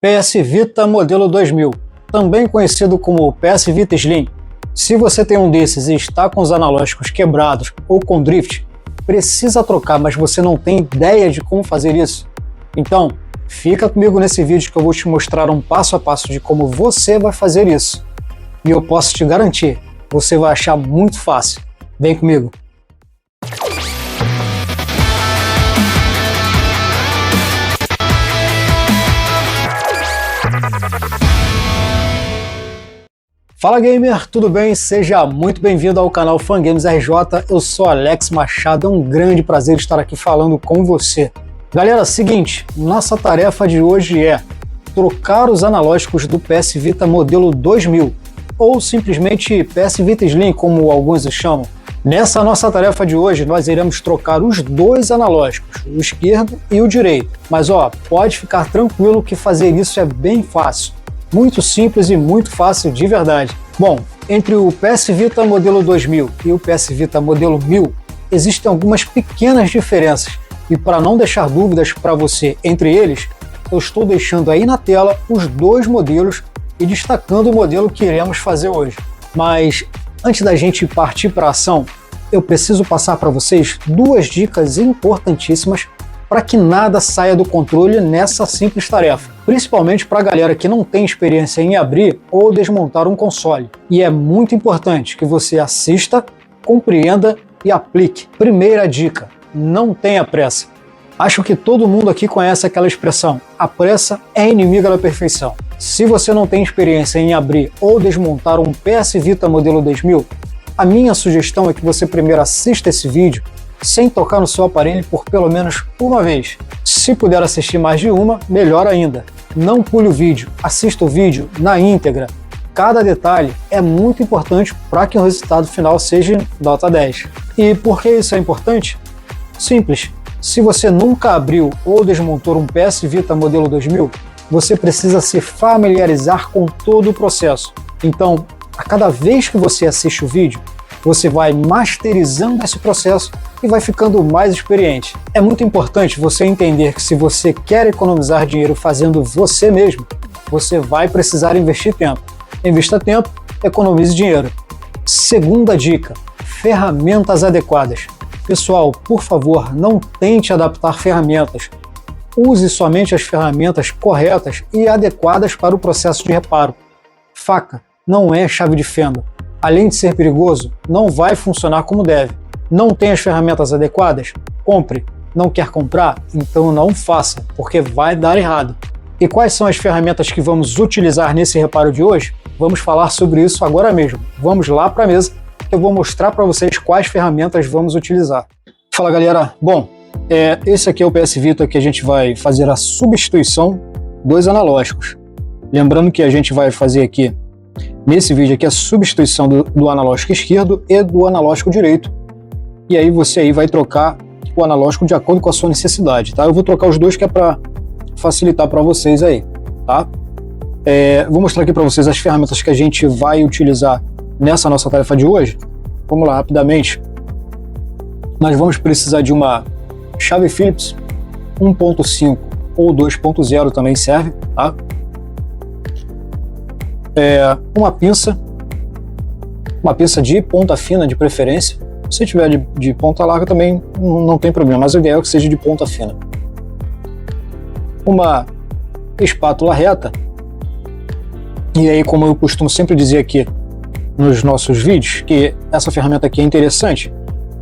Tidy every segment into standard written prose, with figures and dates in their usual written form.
PS Vita modelo 2000, também conhecido como PS Vita Slim. Se você tem um desses e está com os analógicos quebrados ou com drift, precisa trocar, mas você não tem ideia de como fazer isso? Então, fica comigo nesse vídeo que eu vou te mostrar um passo a passo de como você vai fazer isso. E eu posso te garantir, você vai achar muito fácil. Vem comigo! Fala gamer, tudo bem? Seja muito bem-vindo ao canal Fangames RJ, eu sou Alex Machado, é um grande prazer estar aqui falando com você. Galera, seguinte, nossa tarefa de hoje é trocar os analógicos do PS Vita modelo 2000, ou simplesmente PS Vita Slim, como alguns o chamam. Nessa nossa tarefa de hoje, nós iremos trocar os dois analógicos, o esquerdo e o direito. Mas pode ficar tranquilo que fazer isso é bem fácil. Muito simples e muito fácil de verdade. Bom, entre o PS Vita modelo 2000 e o PS Vita modelo 1000, existem algumas pequenas diferenças. E para não deixar dúvidas para você entre eles, eu estou deixando aí na tela os dois modelos e destacando o modelo que iremos fazer hoje. Mas antes da gente partir para a ação, eu preciso passar para vocês duas dicas importantíssimas para que nada saia do controle nessa simples tarefa, principalmente para a galera que não tem experiência em abrir ou desmontar um console. E é muito importante que você assista, compreenda e aplique. Primeira dica, não tenha pressa. Acho que todo mundo aqui conhece aquela expressão, a pressa é inimiga da perfeição. Se você não tem experiência em abrir ou desmontar um PS Vita modelo 2000, a minha sugestão é que você primeiro assista esse vídeo sem tocar no seu aparelho por pelo menos uma vez. Se puder assistir mais de uma, melhor ainda. Não pule o vídeo, assista o vídeo na íntegra. Cada detalhe é muito importante para que o resultado final seja nota 10. E por que isso é importante? Simples. Se você nunca abriu ou desmontou um PS Vita modelo 2000, você precisa se familiarizar com todo o processo. Então, a cada vez que você assiste o vídeo, você vai masterizando esse processo e vai ficando mais experiente. É muito importante você entender que se você quer economizar dinheiro fazendo você mesmo, você vai precisar investir tempo. Invista tempo, economize dinheiro. Segunda dica, ferramentas adequadas. Pessoal, por favor, não tente adaptar ferramentas. Use somente as ferramentas corretas e adequadas para o processo de reparo. Faca não é chave de fenda. Além de ser perigoso, não vai funcionar como deve. Não tem as ferramentas adequadas? Compre. Não quer comprar? Então não faça, porque vai dar errado. E quais são as ferramentas que vamos utilizar nesse reparo de hoje? Vamos falar sobre isso agora mesmo. Vamos lá para a mesa, que eu vou mostrar para vocês quais ferramentas vamos utilizar. Fala galera, bom, esse aqui é o PS Vita que a gente vai fazer a substituição dos analógicos. Lembrando que a gente vai fazer aqui nesse vídeo aqui a substituição do analógico esquerdo e do analógico direito. E aí você aí vai trocar o analógico de acordo com a sua necessidade, tá? Eu vou trocar os dois que é para facilitar para vocês aí, tá? Vou mostrar aqui para vocês as ferramentas que a gente vai utilizar nessa nossa tarefa de hoje. Vamos lá, rapidamente. Nós vamos precisar de uma chave Phillips 1.5 ou 2.0 também serve, tá? Uma pinça de ponta fina de preferência. Se tiver de ponta larga também não tem problema, mas o ideal é que seja de ponta fina. Uma espátula reta. E aí, como eu costumo sempre dizer aqui nos nossos vídeos, que essa ferramenta aqui é interessante,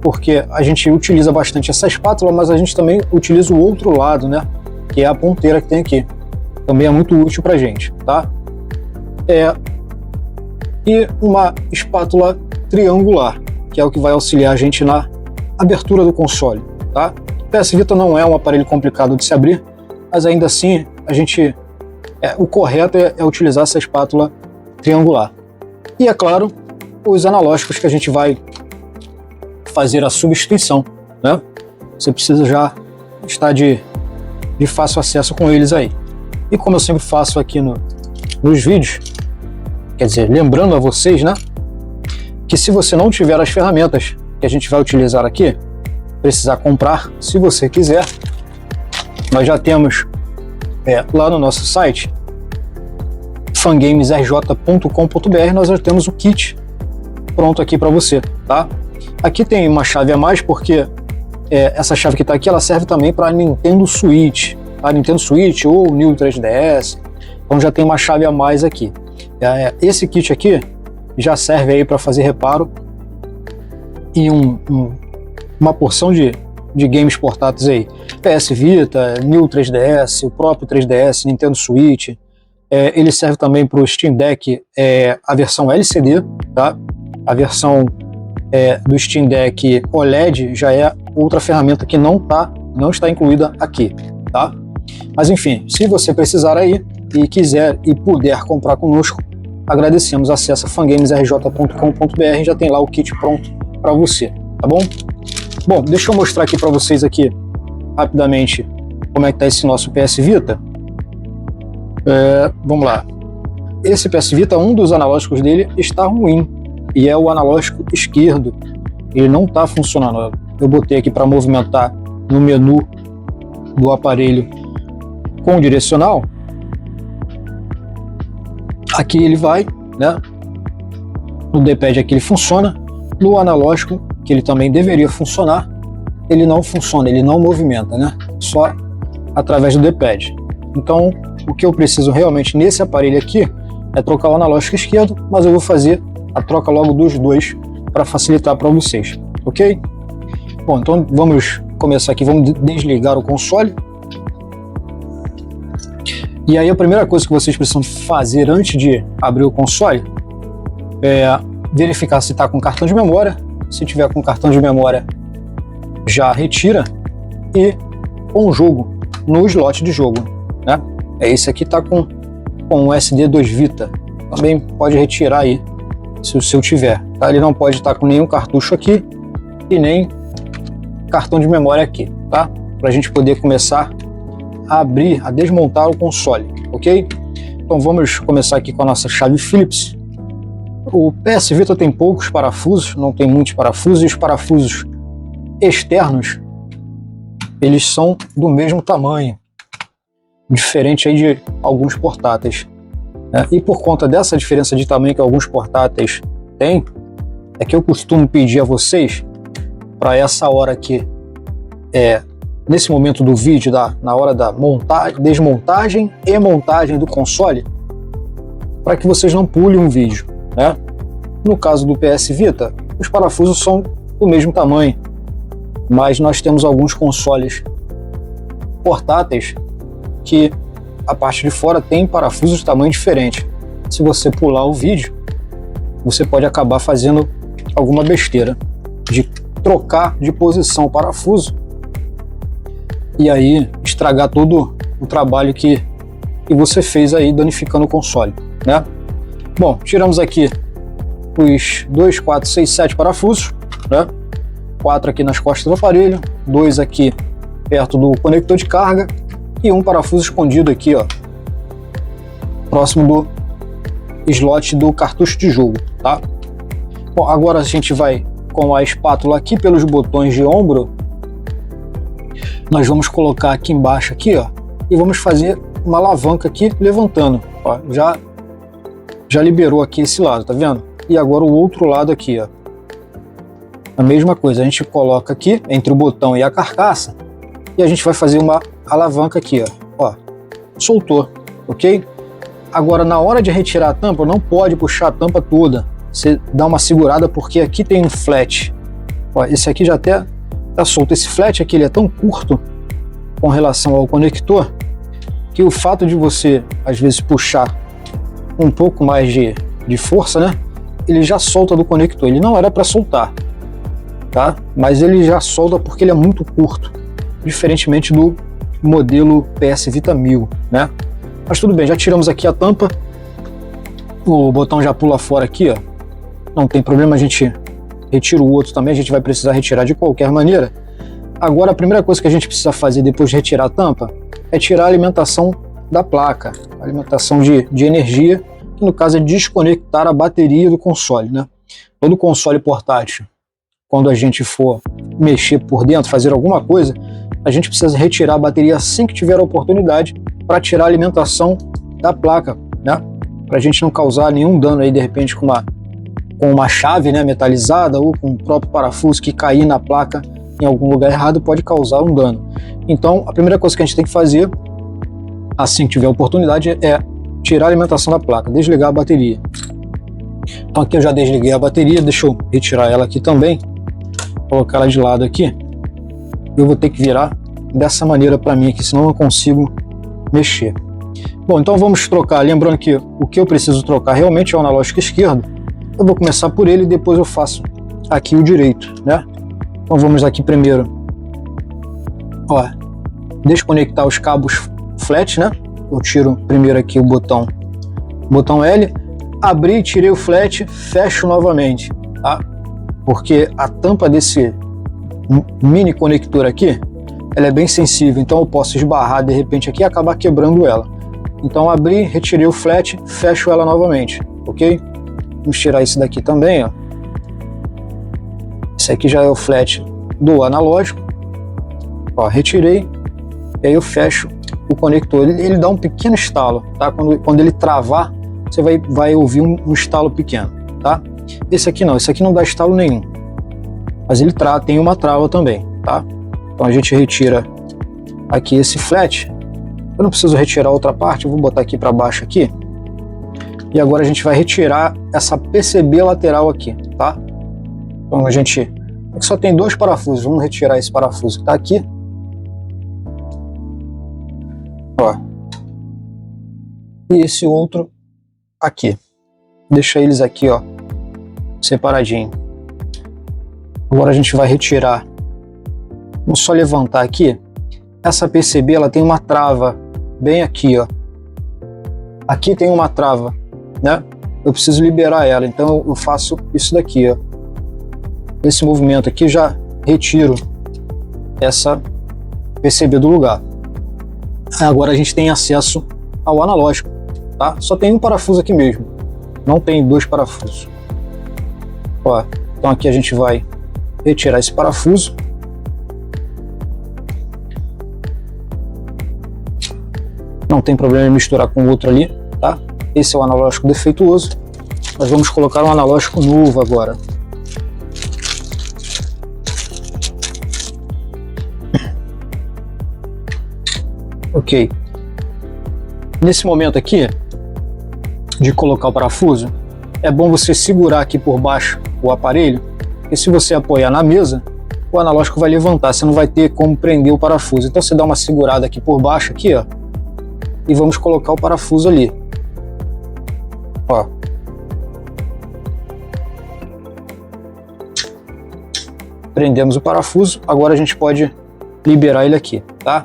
porque a gente utiliza bastante essa espátula, mas a gente também utiliza o outro lado, né? Que é a ponteira que tem aqui. Também é muito útil pra gente, tá? E uma espátula triangular, que é o que vai auxiliar a gente na abertura do console, tá? O PS Vita não é um aparelho complicado de se abrir, mas ainda assim o correto é utilizar essa espátula triangular. E é claro, os analógicos que a gente vai fazer a substituição, né? Você precisa já estar de fácil acesso com eles aí. E como eu sempre faço aqui nos vídeos, quer dizer, lembrando a vocês, né, que se você não tiver as ferramentas que a gente vai utilizar aqui, precisar comprar, se você quiser, nós já temos lá no nosso site fangamesrj.com.br, nós já temos o kit pronto aqui para você, tá? Aqui tem uma chave a mais porque essa chave que está aqui, ela serve também para Nintendo Switch, tá? Nintendo Switch ou New 3DS, então já tem uma chave a mais aqui. Esse kit aqui já serve aí para fazer reparo e uma porção de games portáteis aí, PS Vita, New 3DS, o próprio 3DS, Nintendo Switch. Ele serve também para o Steam Deck, a versão LCD, tá? A versão do Steam Deck OLED já é outra ferramenta que não está incluída aqui, tá? Mas enfim, se você precisar aí e quiser e puder comprar conosco, agradecemos. Acesse fangamesrj.com.br, já tem lá o kit pronto para você, tá bom? Bom, deixa eu mostrar aqui para vocês aqui rapidamente como é que tá esse nosso PS Vita. Vamos lá. Esse PS Vita, um dos analógicos dele está ruim e é o analógico esquerdo. Ele não está funcionando. Eu botei aqui para movimentar no menu do aparelho com o direcional. Aqui ele vai, né? No D-pad aqui ele funciona. No analógico, que ele também deveria funcionar, ele não funciona, ele não movimenta, né? Só através do D-pad. Então, o que eu preciso realmente nesse aparelho aqui é trocar o analógico esquerdo, mas eu vou fazer a troca logo dos dois para facilitar para vocês, ok? Bom, então vamos começar aqui, vamos desligar o console. E aí a primeira coisa que vocês precisam fazer antes de abrir o console é verificar se está com cartão de memória. Se tiver com cartão de memória, já retira, e com o jogo no slot de jogo, né? Esse aqui está com o SD2 Vita, também pode retirar aí se o seu tiver, tá? Ele não pode estar com nenhum cartucho aqui e nem cartão de memória aqui, tá? Para a gente poder começar a abrir, a desmontar o console, ok? Então vamos começar aqui com a nossa chave Phillips. O PS Vita tem poucos parafusos, não tem muitos parafusos, e os parafusos externos, eles são do mesmo tamanho, diferente aí de alguns portáteis, né? E por conta dessa diferença de tamanho que alguns portáteis têm, é que eu costumo pedir a vocês, para essa hora aqui, nesse momento do vídeo, na hora da desmontagem e montagem do console, para que vocês não pulem um vídeo, né? No caso do PS Vita, os parafusos são do mesmo tamanho, mas nós temos alguns consoles portáteis que a parte de fora tem parafusos de tamanho diferente. Se você pular o vídeo, você pode acabar fazendo alguma besteira de trocar de posição o parafuso e aí estragar todo o trabalho que você fez aí, danificando o console, né? Bom, tiramos aqui os 2, 4, 6, 7 parafusos, né? 4 aqui nas costas do aparelho, 2 aqui perto do conector de carga e um parafuso escondido aqui, ó, próximo do slot do cartucho de jogo, tá? Bom, agora a gente vai com a espátula aqui pelos botões de ombro. Nós vamos colocar aqui embaixo aqui, ó, e vamos fazer uma alavanca aqui levantando, ó, já liberou aqui esse lado, tá vendo? E agora o outro lado aqui, ó, a mesma coisa, a gente coloca aqui entre o botão e a carcaça e a gente vai fazer uma alavanca aqui, ó, soltou, ok? Agora na hora de retirar a tampa, não pode puxar a tampa toda, você dá uma segurada porque aqui tem um flat, ó, esse aqui já até tá solto. Esse flat aqui ele é tão curto com relação ao conector que o fato de você às vezes puxar um pouco mais de força, né, ele já solta do conector. Ele não era para soltar, tá? Mas ele já solta porque ele é muito curto, diferentemente do modelo PS Vita 1000, né? Mas tudo bem, já tiramos aqui a tampa, o botão já pula fora aqui, ó, não tem problema, a gente retira o outro também, a gente vai precisar retirar de qualquer maneira. Agora a primeira coisa que a gente precisa fazer depois de retirar a tampa é tirar a alimentação da placa, a alimentação de energia, que no caso é desconectar a bateria do console, né? Todo console portátil, quando a gente for mexer por dentro, fazer alguma coisa, a gente precisa retirar a bateria assim que tiver a oportunidade para tirar a alimentação da placa, né? para a gente não causar nenhum dano aí de repente com uma chave, né, metalizada ou com o próprio parafuso que cair na placa em algum lugar errado pode causar um dano. Então a primeira coisa que a gente tem que fazer assim que tiver oportunidade é tirar a alimentação da placa, desligar a bateria. Então aqui eu já desliguei a bateria, deixa eu retirar ela aqui também, colocar ela de lado aqui. Eu vou ter que virar dessa maneira para mim aqui, senão eu não consigo mexer. Bom, então vamos trocar, lembrando que o que eu preciso trocar realmente é o analógico esquerdo. Eu vou começar por ele e depois eu faço aqui o direito, né? Então vamos aqui primeiro, ó, desconectar os cabos flat, né? Eu tiro primeiro aqui o botão L, abri, tirei o flat, fecho novamente, tá? Porque a tampa desse mini conector aqui, ela é bem sensível, então eu posso esbarrar de repente aqui e acabar quebrando ela. Então abri, retirei o flat, fecho ela novamente, ok? Vamos tirar isso daqui também, ó. Esse aqui já é o flat do analógico, ó, retirei, e aí eu fecho o conector. Ele dá um pequeno estalo, tá? Quando ele travar, você vai ouvir um estalo pequeno, tá? Esse aqui não dá estalo nenhum, mas ele tem uma trava também, tá? Então a gente retira aqui esse flat. Eu não preciso retirar outra parte, eu vou botar aqui para baixo aqui. E agora a gente vai retirar essa PCB lateral aqui, tá? Então a gente só tem 2 parafusos, vamos retirar esse parafuso que tá aqui. Ó. E esse outro aqui. Deixa eles aqui, ó, separadinho. Agora a gente vai retirar. Vamos só levantar aqui. Essa PCB, ela tem uma trava bem aqui, ó. Aqui tem uma trava, né? Eu preciso liberar ela, então eu faço isso daqui, ó. Esse movimento aqui, já retiro essa PCB do lugar. Agora a gente tem acesso ao analógico, tá? Só tem um parafuso aqui mesmo, não tem 2 parafusos. Ó, então aqui a gente vai retirar esse parafuso. Não tem problema em misturar com o outro ali, tá? Esse é o analógico defeituoso. Nós vamos colocar um analógico novo agora. Ok. Nesse momento aqui, de colocar o parafuso, é bom você segurar aqui por baixo o aparelho, porque se você apoiar na mesa, o analógico vai levantar, você não vai ter como prender o parafuso. Então você dá uma segurada aqui por baixo, aqui, ó, e vamos colocar o parafuso ali. Ó. Prendemos o parafuso, agora a gente pode liberar ele aqui, tá?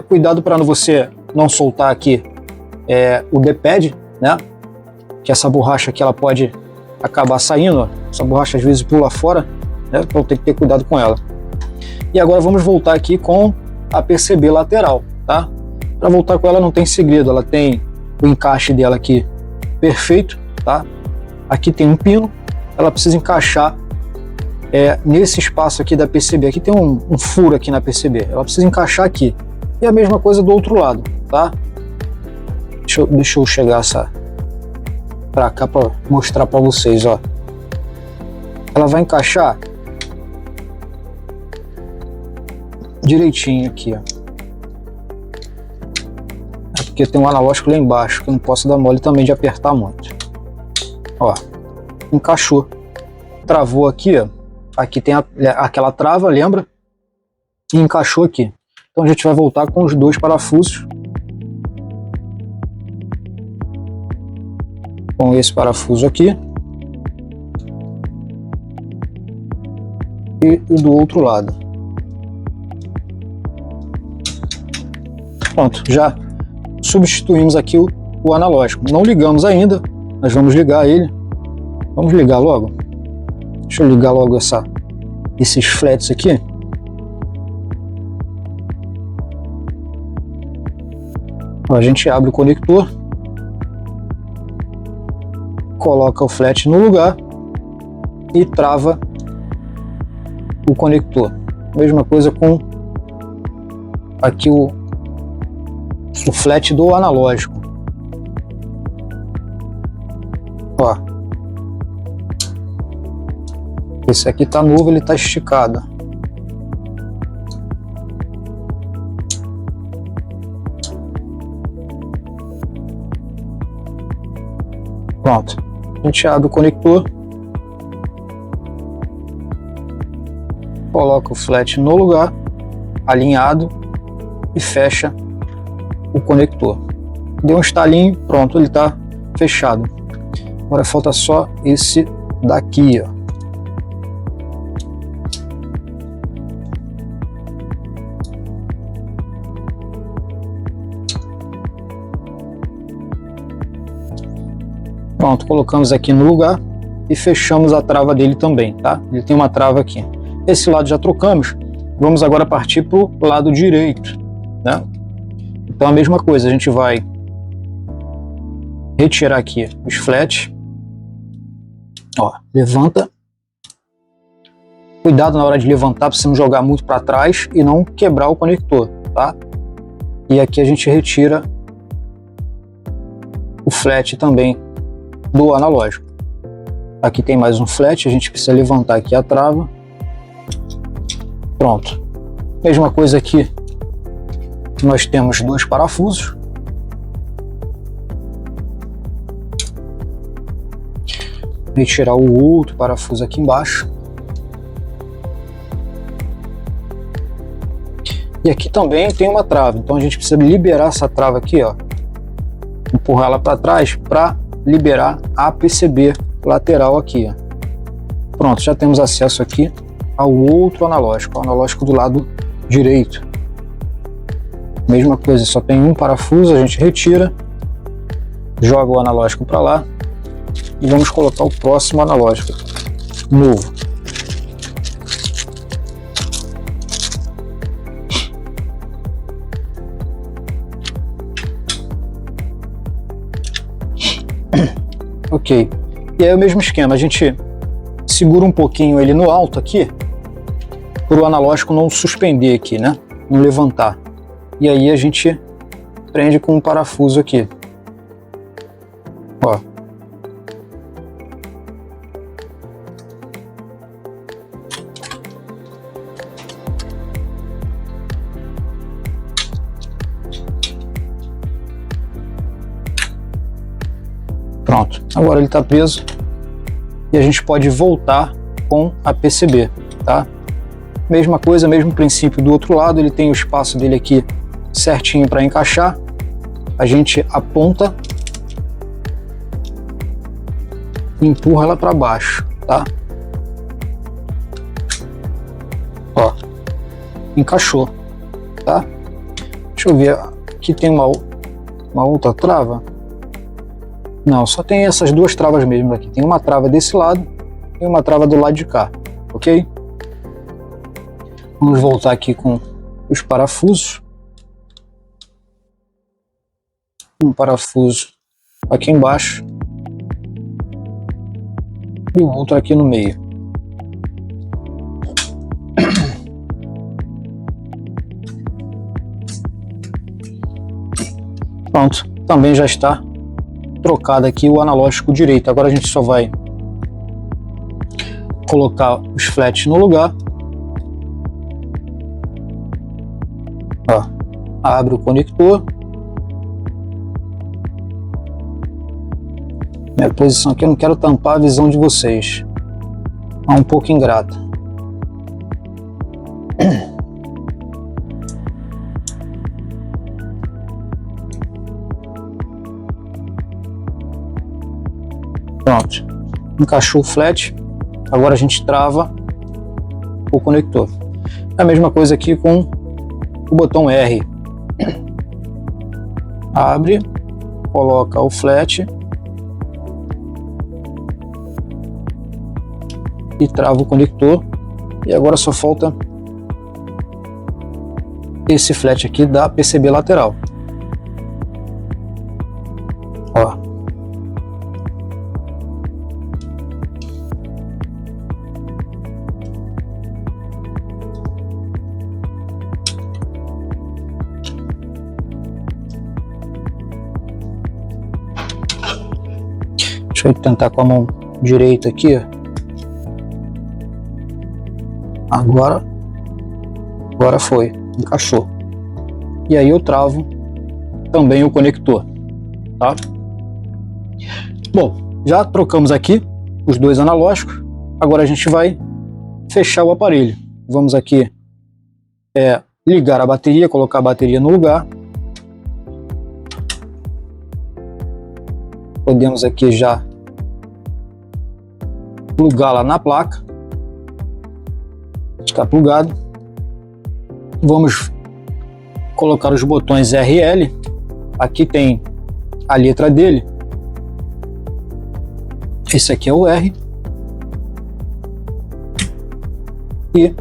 Cuidado para você não soltar aqui o D-pad, né? Que essa borracha aqui ela pode acabar saindo, ó. Essa borracha às vezes pula fora, né? Então tem que ter cuidado com ela. E agora vamos voltar aqui com a PCB lateral, tá? Para voltar com ela não tem segredo, ela tem o encaixe dela aqui perfeito, tá? Aqui tem um pino, ela precisa encaixar nesse espaço aqui da PCB. Aqui tem um furo aqui na PCB, ela precisa encaixar aqui. E a mesma coisa do outro lado, tá? Deixa eu chegar para cá para mostrar para vocês, ó. Ela vai encaixar direitinho aqui, ó. Porque tem um analógico lá embaixo que eu não posso dar mole também de apertar muito. Ó, encaixou. Travou aqui, ó. Aqui tem aquela trava, lembra? E encaixou aqui. Então a gente vai voltar com os 2 parafusos. Com esse parafuso aqui. E o do outro lado. Pronto, já substituímos aqui o analógico. Não ligamos ainda, nós vamos ligar ele. Vamos ligar logo. Deixa eu ligar logo esses flats aqui. A gente abre o conector, coloca o flat no lugar e trava o conector. Mesma coisa com aqui o flat do analógico. Ó. Esse aqui tá novo, ele tá esticado. Pronto. Penteado o conector. Coloca o flat no lugar, alinhado, e fecha o conector. Deu um estalinho, pronto, ele está fechado. Agora falta só esse daqui, ó. Pronto, colocamos aqui no lugar e fechamos a trava dele também, tá? Ele tem uma trava aqui. Esse lado já trocamos. Vamos agora partir para o lado direito, né? Então a mesma coisa, a gente vai retirar aqui os flats. Ó, levanta. Cuidado na hora de levantar para você não jogar muito para trás e não quebrar o conector, tá? E aqui a gente retira o flat também do analógico. Aqui tem mais um flat, a gente precisa levantar aqui a trava. Pronto. Mesma coisa aqui, nós temos dois parafusos. Retirar o outro parafuso aqui embaixo. E aqui também tem uma trava, então a gente precisa liberar essa trava aqui, ó. Empurrar ela para trás para liberar a PCB lateral aqui, ó. Pronto, já temos acesso aqui ao outro analógico, o analógico do lado direito. Mesma coisa, só tem um parafuso, a gente retira, joga o analógico para lá e vamos colocar o próximo analógico novo. Ok, e aí o mesmo esquema, a gente segura um pouquinho ele no alto aqui, para o analógico não suspender aqui, né? Não levantar. E aí a gente prende com um parafuso aqui. Ó. Pronto, agora ele está preso e a gente pode voltar com a PCB, tá? Mesma coisa, mesmo princípio do outro lado, ele tem o espaço dele aqui certinho para encaixar. A gente aponta e empurra ela para baixo, tá? Ó, encaixou, tá? Deixa eu ver, aqui tem uma outra trava. Não, só tem essas duas travas mesmo aqui. Tem uma trava desse lado e uma trava do lado de cá, ok? Vamos voltar aqui com os parafusos. Um parafuso aqui embaixo e o outro aqui no meio. Pronto, também já está trocado aqui o analógico direito. Agora a gente só vai colocar os flats no lugar. Ó, abre o conector. Minha posição aqui, eu não quero tampar a visão de vocês. É um pouco ingrata. Pronto, encaixou o flat. Agora a gente trava o conector. É a mesma coisa aqui com o botão R. Abre, coloca o flat e trava o conector. E agora só falta esse flat aqui da PCB lateral. Ó. Deixa Deixa eu tentar com a mão direita aqui. Agora foi, encaixou. E aí eu travo também o conector, tá? Bom, já trocamos aqui os dois analógicos. Agora a gente vai fechar o aparelho. Vamos aqui ligar a bateria, colocar a bateria no lugar. Podemos aqui já plugá-la na placa. Está plugado. Vamos colocar os botões RL. Aqui tem a letra dele. Esse aqui é o R e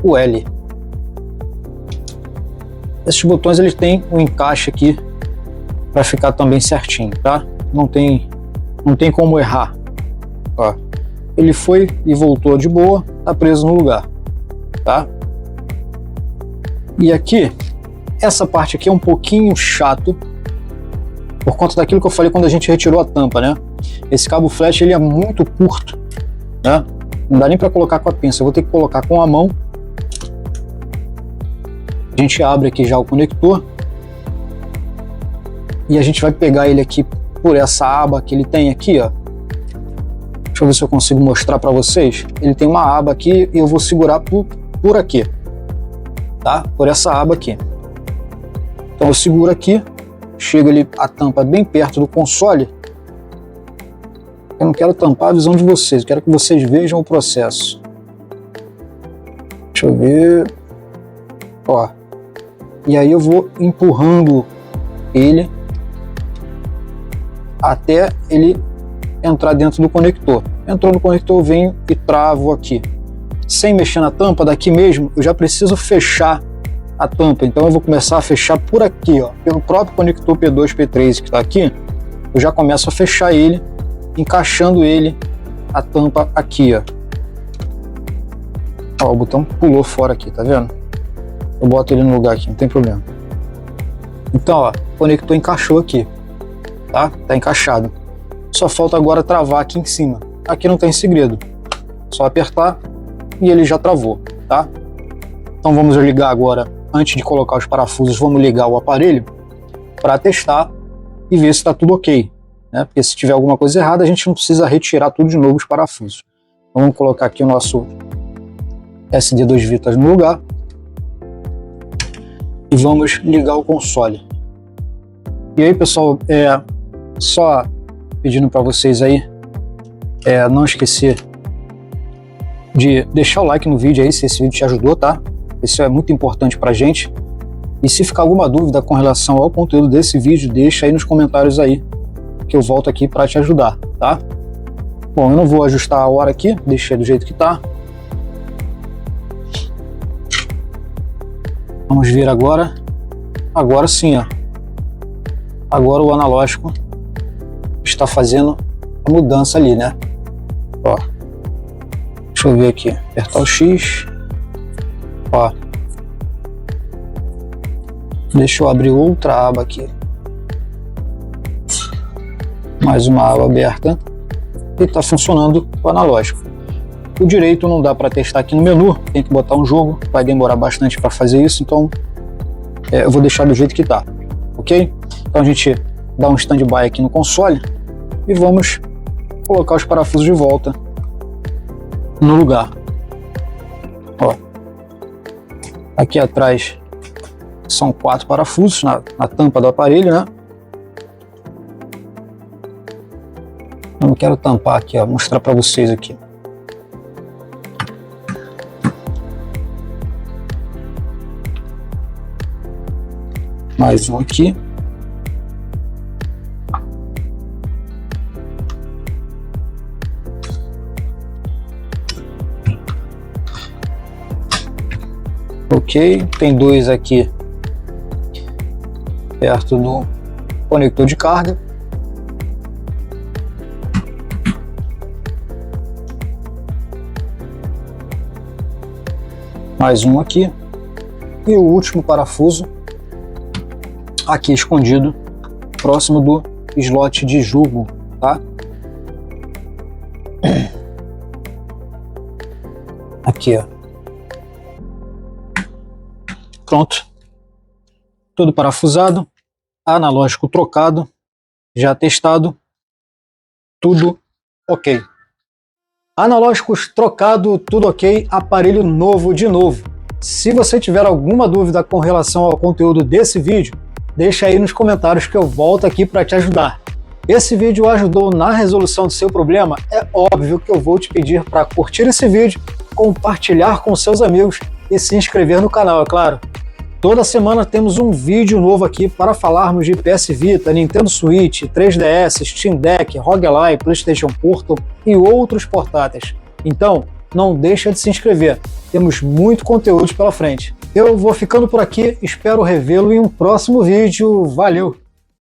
o L. Esses botões eles têm um encaixe aqui para ficar também certinho, tá? Não tem como errar. Ó, ele foi e voltou de boa, tá preso no lugar, tá? E aqui, essa parte aqui é um pouquinho chato por conta daquilo que eu falei quando a gente retirou a tampa, né? Esse cabo flash ele é muito curto, né? Não dá nem para colocar com a pinça, eu vou ter que colocar com a mão. A gente abre aqui já o conector e a gente vai pegar ele aqui por essa aba que ele tem aqui, ó. Deixa eu ver se eu consigo mostrar para vocês. Ele tem uma aba aqui e eu vou segurar por aqui, tá? Por essa aba aqui. Então eu seguro aqui, chega ali a tampa bem perto do console. Eu não quero tampar a visão de vocês, eu quero que vocês vejam o processo. Deixa eu ver. Ó. E aí eu vou empurrando ele até ele entrar dentro do conector. Entrou no conector, eu venho e travo aqui. Sem mexer na tampa, daqui mesmo, eu já preciso fechar a tampa. Então eu vou começar a fechar por aqui, ó, pelo próprio conector P2, P3 que está aqui. Eu já começo a fechar ele, encaixando ele, a tampa aqui, ó. Ó, o botão pulou fora aqui, tá vendo? Eu boto ele no lugar aqui, não tem problema. Então, ó, o conector encaixou aqui, tá? Tá encaixado. Só falta agora travar aqui em cima. Aqui não tem segredo. Só apertar e ele já travou, tá? Então vamos ligar agora, antes de colocar os parafusos, vamos ligar o aparelho para testar e ver se está tudo ok, né? Porque se tiver alguma coisa errada, a gente não precisa retirar tudo de novo os parafusos. Então, vamos colocar aqui o nosso SD2 Vitas no lugar e vamos ligar o console. E aí, pessoal, só pedindo para vocês aí não esquecer de deixar o like no vídeo aí, se esse vídeo te ajudou, tá? Isso é muito importante pra gente. E se ficar alguma dúvida com relação ao conteúdo desse vídeo, deixa aí nos comentários aí, que eu volto aqui para te ajudar, tá? Bom, eu não vou ajustar a hora aqui, deixei do jeito que tá. Vamos ver agora. Agora sim, ó. Agora o analógico está fazendo a mudança ali, né? Ó. Deixa eu ver aqui. Apertar o X. Ó. Deixa eu abrir outra aba aqui. Mais uma aba aberta. E está funcionando o analógico. O direito não dá para testar aqui no menu. Tem que botar um jogo. Vai demorar bastante para fazer isso. Então eu vou deixar do jeito que está. Ok? Então a gente dá um stand-by aqui no console. E vamos colocar os parafusos de volta no lugar. Ó. Aqui atrás são 4 parafusos na tampa do aparelho, né? Eu não quero tampar aqui, ó, mostrar para vocês aqui. Mais um aqui. Ok, tem 2 aqui perto do conector de carga. Mais um aqui. E o último parafuso aqui escondido, próximo do slot de jogo, tá? Aqui, ó. Pronto. Tudo parafusado, analógico trocado, já testado, tudo ok. Analógicos trocado, tudo ok, aparelho novo de novo. Se você tiver alguma dúvida com relação ao conteúdo desse vídeo, deixa aí nos comentários que eu volto aqui para te ajudar. Esse vídeo ajudou na resolução do seu problema? É óbvio que eu vou te pedir para curtir esse vídeo, compartilhar com seus amigos e se inscrever no canal, é claro. Toda semana temos um vídeo novo aqui para falarmos de PS Vita, Nintendo Switch, 3DS, Steam Deck, ROG Ally, PlayStation Portal e outros portáteis. Então, não deixa de se inscrever, temos muito conteúdo pela frente. Eu vou ficando por aqui, espero revê-lo em um próximo vídeo. Valeu!